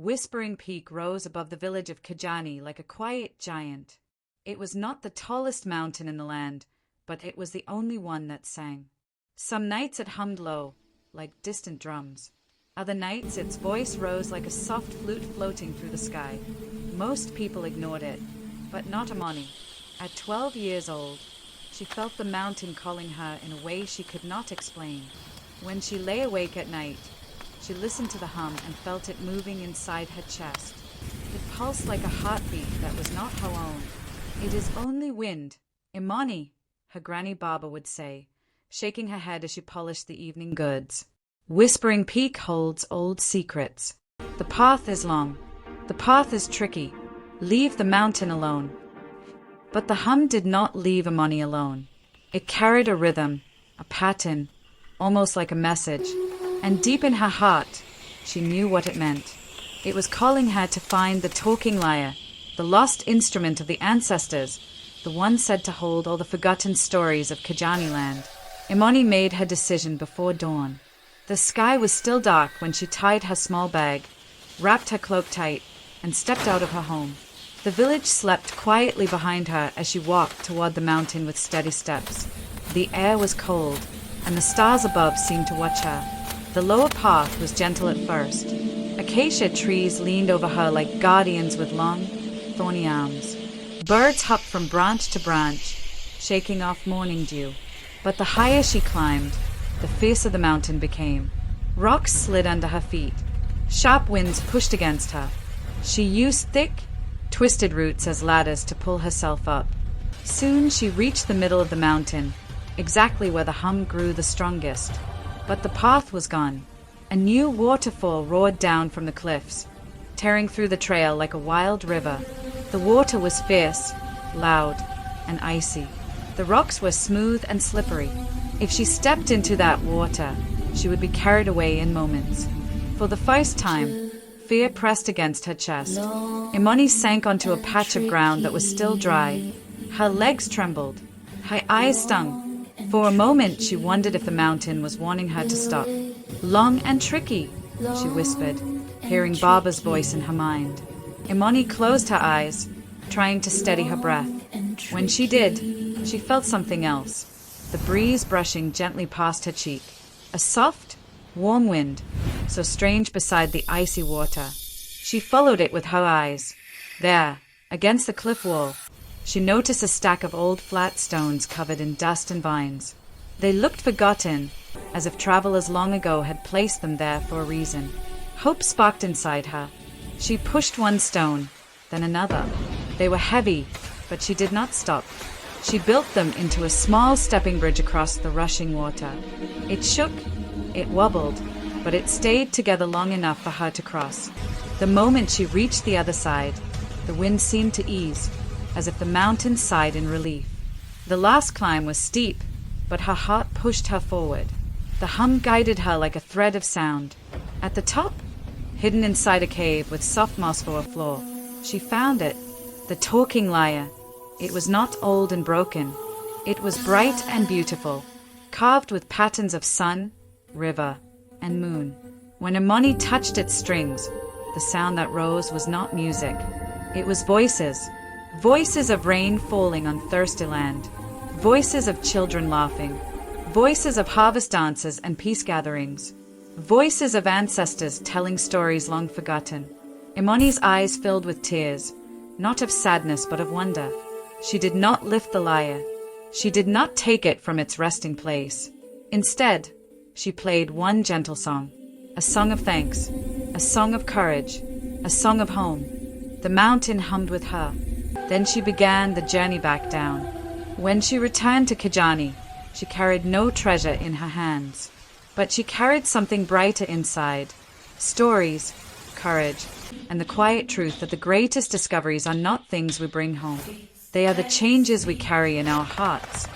Whispering Peak rose above the village of Kijani like a quiet giant. It was not the tallest mountain in the land, but it was the only one that sang. Some nights it hummed low, like distant drums. Other nights its voice rose like a soft flute floating through the sky. Most people ignored it, but not Imani. At 12 years old, she felt the mountain calling her in a way she could not explain. When she lay awake at night, she listened to the hum and felt it moving inside her chest. It pulsed like a heartbeat that was not her own. "It is only wind, Imani," her granny Baba would say, shaking her head as she polished the evening goods. Whispering Peak holds old secrets. The path is long. The path is tricky. Leave the mountain alone. But the hum did not leave Imani alone. It carried a rhythm, a pattern, almost like a message. And deep in her heart, she knew what it meant. It was calling her to find the Talking Lyre, the lost instrument of the ancestors, the one said to hold all the forgotten stories of Kijani land. Imani made her decision before dawn. The sky was still dark when she tied her small bag, wrapped her cloak tight, and stepped out of her home. The village slept quietly behind her as she walked toward the mountain with steady steps. The air was cold, and the stars above seemed to watch her. The lower path was gentle at first. Acacia trees leaned over her like guardians with long, thorny arms. Birds hopped from branch to branch, shaking off morning dew. But the higher she climbed, the fiercer the mountain became. Rocks slid under her feet. Sharp winds pushed against her. She used thick, twisted roots as ladders to pull herself up. Soon she reached the middle of the mountain, exactly where the hum grew the strongest. But the path was gone. A new waterfall roared down from the cliffs, tearing through the trail like a wild river. The water was fierce, loud, and icy. The rocks were smooth and slippery. If she stepped into that water, she would be carried away in moments. For the first time, fear pressed against her chest. Imani sank onto a patch of ground that was still dry. Her legs trembled. Her eyes stung. For a moment, she wondered if the mountain was warning her to stop. "Long and tricky," she whispered, hearing Baba's voice in her mind. Imani closed her eyes, trying to steady her breath. When she did, she felt something else. The breeze brushing gently past her cheek. A soft, warm wind, so strange beside the icy water. She followed it with her eyes. There, against the cliff wall, she noticed a stack of old flat stones covered in dust and vines. They looked forgotten, as if travelers long ago had placed them there for a reason. Hope sparked inside her. She pushed one stone, then another. They were heavy, but she did not stop. She built them into a small stepping bridge across the rushing water. It shook, it wobbled, but it stayed together long enough for her to cross. The moment she reached the other side, the wind seemed to ease, as if the mountain sighed in relief. The last climb was steep, but her heart pushed her forward. The hum guided her like a thread of sound. At the top, hidden inside a cave with soft moss for a floor, she found it, the Talking Lyre. It was not old and broken. It was bright and beautiful, carved with patterns of sun, river, and moon. When Imani touched its strings, the sound that rose was not music. It was voices. Voices of rain falling on thirsty land. Voices of children laughing. Voices of harvest dances and peace gatherings. Voices of ancestors telling stories long forgotten. Imani's eyes filled with tears, not of sadness but of wonder. She did not lift the lyre. She did not take it from its resting place. Instead, she played one gentle song, a song of thanks, a song of courage, a song of home. The mountain hummed with her. Then she began the journey back down. When she returned to Kijani, she carried no treasure in her hands, but she carried something brighter inside. Stories, courage, and the quiet truth that the greatest discoveries are not things we bring home. They are the changes we carry in our hearts.